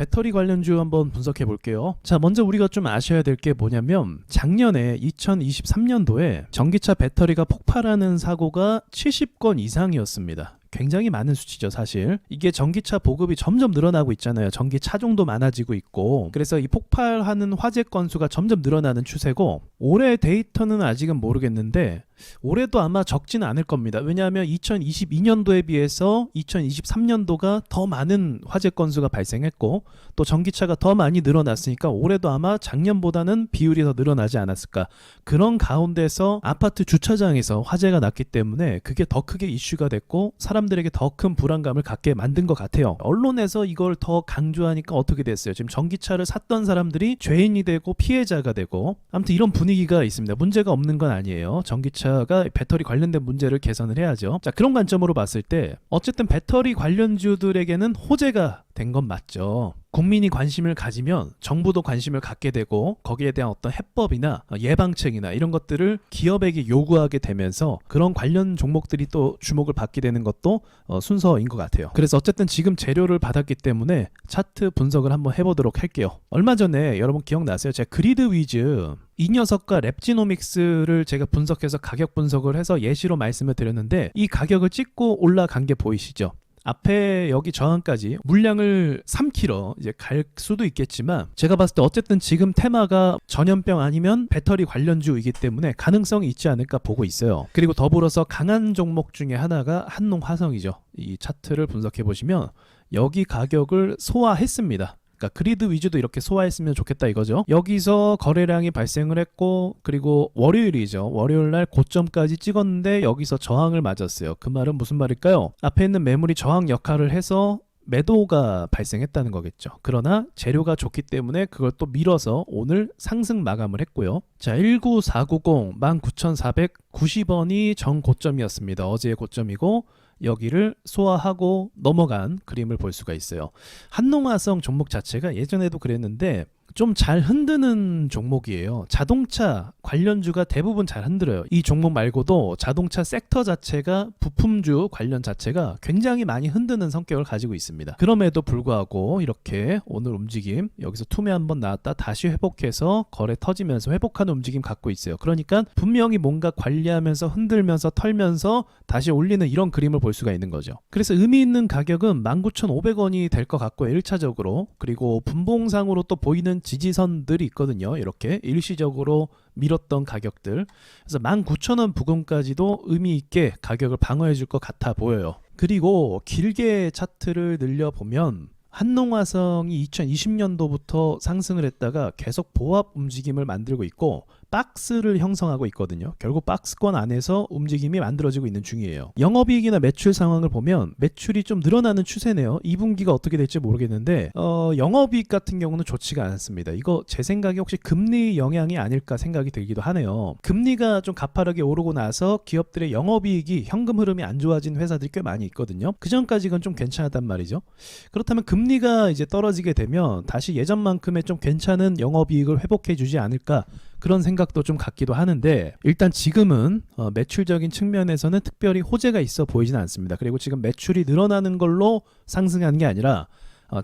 배터리 관련주 한번 분석해 볼게요. 자, 먼저 우리가 좀 아셔야 될 게 뭐냐면 작년에 2023년도에 전기차 배터리가 폭발하는 사고가 70건 이상이었습니다. 굉장히 많은 수치죠, 사실. 이게 전기차 보급이 점점 늘어나고 있잖아요. 전기 차종도 많아지고 있고. 그래서 이 폭발하는 화재 건수가 점점 늘어나는 추세고, 올해 데이터는 아직은 모르겠는데 올해도 아마 적지는 않을 겁니다. 왜냐하면 2022년도에 비해서 2023년도가 더 많은 화재 건수가 발생했고, 또 전기차가 더 많이 늘어났으니까 올해도 아마 작년보다는 비율이 더 늘어나지 않았을까. 그런 가운데서 아파트 주차장에서 화재가 났기 때문에 그게 더 크게 이슈가 됐고 사람들에게 더 큰 불안감을 갖게 만든 것 같아요. 언론에서 이걸 더 강조하니까 어떻게 됐어요? 지금 전기차를 샀던 사람들이 죄인이 되고 피해자가 되고, 아무튼 이런 분위기가 있습니다. 문제가 없는 건 아니에요. 전기차가 배터리 관련된 문제를 개선을 해야죠. 자, 그런 관점으로 봤을 때 어쨌든 배터리 관련주들에게는 호재가 된 건 맞죠. 국민이 관심을 가지면 정부도 관심을 갖게 되고, 거기에 대한 어떤 해법이나 예방책이나 이런 것들을 기업에게 요구하게 되면서 그런 관련 종목들이 또 주목을 받게 되는 것도 순서인 것 같아요. 그래서 어쨌든 지금 재료를 받았기 때문에 차트 분석을 한번 해보도록 할게요. 얼마 전에 여러분 기억나세요? 제가 그리드 위즈 이 녀석과 랩지노믹스를 제가 분석해서 가격 분석을 해서 예시로 말씀을 드렸는데, 이 가격을 찍고 올라간 게 보이시죠? 앞에 여기 저항까지 물량을 3kg 이제 갈 수도 있겠지만, 제가 봤을 때 어쨌든 지금 테마가 전염병 아니면 배터리 관련주이기 때문에 가능성이 있지 않을까 보고 있어요. 그리고 더불어서 강한 종목 중에 하나가 한농화성이죠. 이 차트를 분석해 보시면 여기 가격을 소화했습니다. 그러니까 그리드 위주도 이렇게 소화했으면 좋겠다 이거죠. 여기서 거래량이 발생을 했고, 그리고 월요일이죠. 월요일날 고점까지 찍었는데 여기서 저항을 맞았어요. 그 말은 무슨 말일까요? 앞에 있는 매물이 저항 역할을 해서 매도가 발생했다는 거겠죠. 그러나 재료가 좋기 때문에 그걸 또 밀어서 오늘 상승 마감을 했고요. 자, 19490 19,490원이 전 고점이었습니다. 어제의 고점이고, 여기를 소화하고 넘어간 그림을 볼 수가 있어요. 한농화성 종목 자체가 예전에도 그랬는데 좀 잘 흔드는 종목이에요. 자동차 관련주가 대부분 잘 흔들어요. 이 종목 말고도 자동차 섹터 자체가, 부품주 관련 자체가 굉장히 많이 흔드는 성격을 가지고 있습니다. 그럼에도 불구하고 이렇게 오늘 움직임, 여기서 투매 한번 나왔다 다시 회복해서 거래 터지면서 회복하는 움직임 갖고 있어요. 그러니까 분명히 뭔가 관리하면서 흔들면서 털면서 다시 올리는 이런 그림을 볼 수가 있는 거죠. 그래서 의미 있는 가격은 19,500원이 될 것 같고요, 1차적으로. 그리고 분봉상으로 또 보이는 지지선들이 있거든요. 이렇게 일시적으로 밀었던 가격들. 그래서 19,000원 부근까지도 의미 있게 가격을 방어해 줄 것 같아 보여요. 그리고 길게 차트를 늘려보면 한농화성이 2020년도부터 상승을 했다가 계속 보합 움직임을 만들고 있고 박스를 형성하고 있거든요. 결국 박스권 안에서 움직임이 만들어지고 있는 중이에요. 영업이익이나 매출 상황을 보면 매출이 좀 늘어나는 추세네요. 2분기가 어떻게 될지 모르겠는데 영업이익 같은 경우는 좋지가 않습니다. 이거 제 생각에 혹시 금리 영향이 아닐까 생각이 들기도 하네요. 금리가 좀 가파르게 오르고 나서 기업들의 영업이익이, 현금 흐름이 안 좋아진 회사들이 꽤 많이 있거든요. 그 전까지는 좀 괜찮았단 말이죠. 그렇다면 금리가 이제 떨어지게 되면 다시 예전만큼의 좀 괜찮은 영업이익을 회복해 주지 않을까, 그런 생각도 좀 갖기도 하는데, 일단 지금은 매출적인 측면에서는 특별히 호재가 있어 보이진 않습니다. 그리고 지금 매출이 늘어나는 걸로 상승하는 게 아니라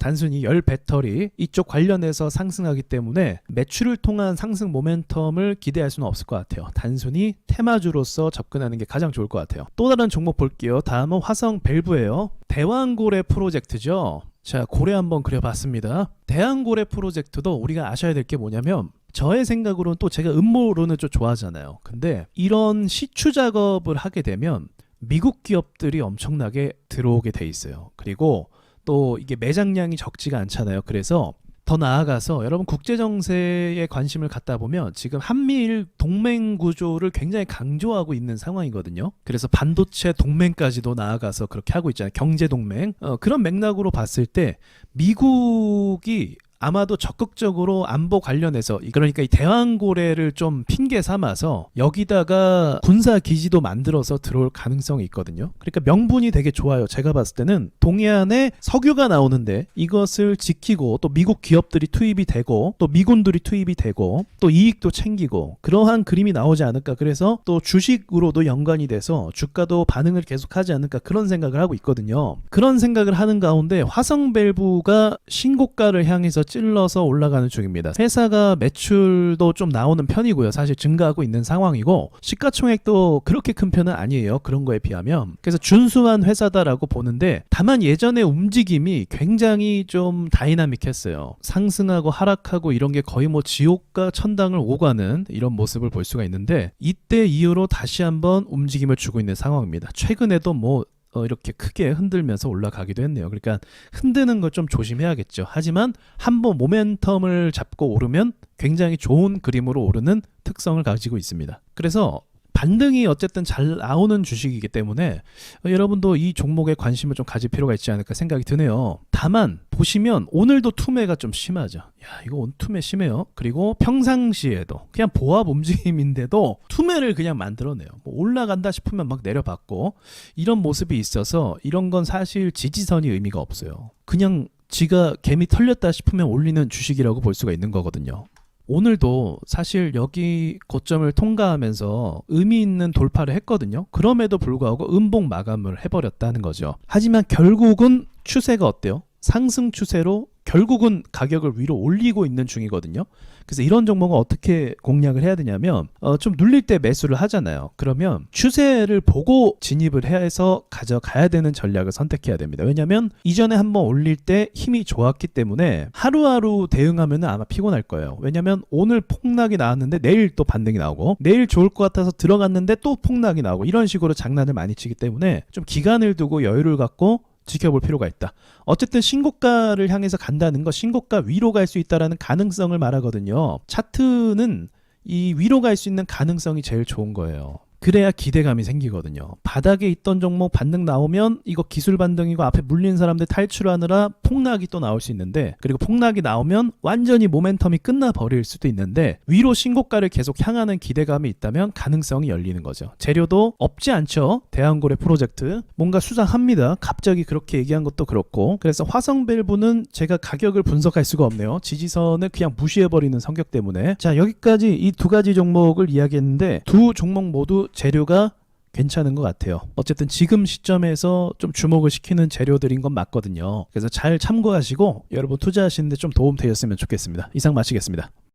단순히 열 배터리 이쪽 관련해서 상승하기 때문에 매출을 통한 상승 모멘텀을 기대할 수는 없을 것 같아요. 단순히 테마주로서 접근하는 게 가장 좋을 것 같아요. 또 다른 종목 볼게요. 다음은 화성 밸브예요. 대왕고래 프로젝트죠. 자, 고래 한번 그려봤습니다. 대왕고래 프로젝트도 우리가 아셔야 될 게 뭐냐면, 저의 생각으로는, 또 제가 음모론을 좀 좋아하잖아요. 근데 이런 시추 작업을 하게 되면 미국 기업들이 엄청나게 들어오게 돼 있어요. 그리고 또 이게 매장량이 적지가 않잖아요. 그래서 더 나아가서 여러분 국제정세에 관심을 갖다 보면 지금 한미일 동맹 구조를 굉장히 강조하고 있는 상황이거든요. 그래서 반도체 동맹까지도 나아가서 그렇게 하고 있잖아요. 경제 동맹. 그런 맥락으로 봤을 때 미국이 아마도 적극적으로 안보 관련해서 그러니까 이 대왕고래를 좀 핑계 삼아서 여기다가 군사 기지도 만들어서 들어올 가능성이 있거든요. 그러니까 명분이 되게 좋아요. 제가 봤을 때는 동해안에 석유가 나오는데 이것을 지키고 또 미국 기업들이 투입이 되고 또 미군들이 투입이 되고 또 이익도 챙기고 그러한 그림이 나오지 않을까. 그래서 또 주식으로도 연관이 돼서 주가도 반응을 계속하지 않을까 그런 생각을 하고 있거든요. 그런 생각을 하는 가운데 화성밸브가 신고가를 향해서 찔러서 올라가는 중입니다. 회사가 매출도 좀 나오는 편이고요. 사실 증가하고 있는 상황이고 시가총액도 그렇게 큰 편은 아니에요. 그런 거에 비하면. 그래서 준수한 회사다라고 보는데 다만 예전의 움직임이 굉장히 좀 다이나믹했어요. 상승하고 하락하고 이런 게 거의 뭐 지옥과 천당을 오가는 이런 모습을 볼 수가 있는데 이때 이후로 다시 한번 움직임을 주고 있는 상황입니다. 최근에도 뭐 이렇게 크게 흔들면서 올라가기도 했네요. 그러니까 흔드는 걸 좀 조심해야겠죠. 하지만 한번 모멘텀을 잡고 오르면 굉장히 좋은 그림으로 오르는 특성을 가지고 있습니다. 그래서 반등이 어쨌든 잘 나오는 주식이기 때문에 여러분도 이 종목에 관심을 좀 가질 필요가 있지 않을까 생각이 드네요. 다만 보시면 오늘도 투매가 좀 심하죠. 야, 이거 오늘 투매 심해요. 그리고 평상시에도 그냥 보합 움직임인데도 투매를 그냥 만들어내요. 뭐 올라간다 싶으면 막 내려받고 이런 모습이 있어서 이런 건 사실 지지선이 의미가 없어요. 그냥 지가 개미 털렸다 싶으면 올리는 주식이라고 볼 수가 있는 거거든요. 오늘도 사실 여기 고점을 통과하면서 의미 있는 돌파를 했거든요. 그럼에도 불구하고 음봉 마감을 해버렸다는 거죠. 하지만 결국은 추세가 어때요? 상승 추세로 결국은 가격을 위로 올리고 있는 중이거든요. 그래서 이런 종목은 어떻게 공략을 해야 되냐면 좀 눌릴 때 매수를 하잖아요. 그러면 추세를 보고 진입을 해서 가져가야 되는 전략을 선택해야 됩니다. 왜냐하면 이전에 한번 올릴 때 힘이 좋았기 때문에 하루하루 대응하면 아마 피곤할 거예요. 왜냐하면 오늘 폭락이 나왔는데 내일 또 반등이 나오고 내일 좋을 것 같아서 들어갔는데 또 폭락이 나오고 이런 식으로 장난을 많이 치기 때문에 좀 기간을 두고 여유를 갖고 지켜볼 필요가 있다. 어쨌든 신고가를 향해서 간다는 거, 신고가 위로 갈 수 있다는 가능성을 말하거든요. 차트는 이 위로 갈 수 있는 가능성이 제일 좋은 거예요. 그래야 기대감이 생기거든요. 바닥에 있던 종목 반등 나오면 이거 기술 반등이고 앞에 물린 사람들 탈출하느라 폭락이 또 나올 수 있는데, 그리고 폭락이 나오면 완전히 모멘텀이 끝나버릴 수도 있는데 위로 신고가를 계속 향하는 기대감이 있다면 가능성이 열리는 거죠. 재료도 없지 않죠. 대왕고래 프로젝트 뭔가 수상합니다. 갑자기 그렇게 얘기한 것도 그렇고. 그래서 화성밸브는 제가 가격을 분석할 수가 없네요. 지지선을 그냥 무시해버리는 성격 때문에. 자, 여기까지 이 두 가지 종목을 이야기했는데 두 종목 모두 재료가 괜찮은 것 같아요. 어쨌든 지금 시점에서 좀 주목을 시키는 재료들인 건 맞거든요. 그래서 잘 참고하시고 여러분 투자하시는데 좀 도움 되셨으면 좋겠습니다. 이상 마치겠습니다.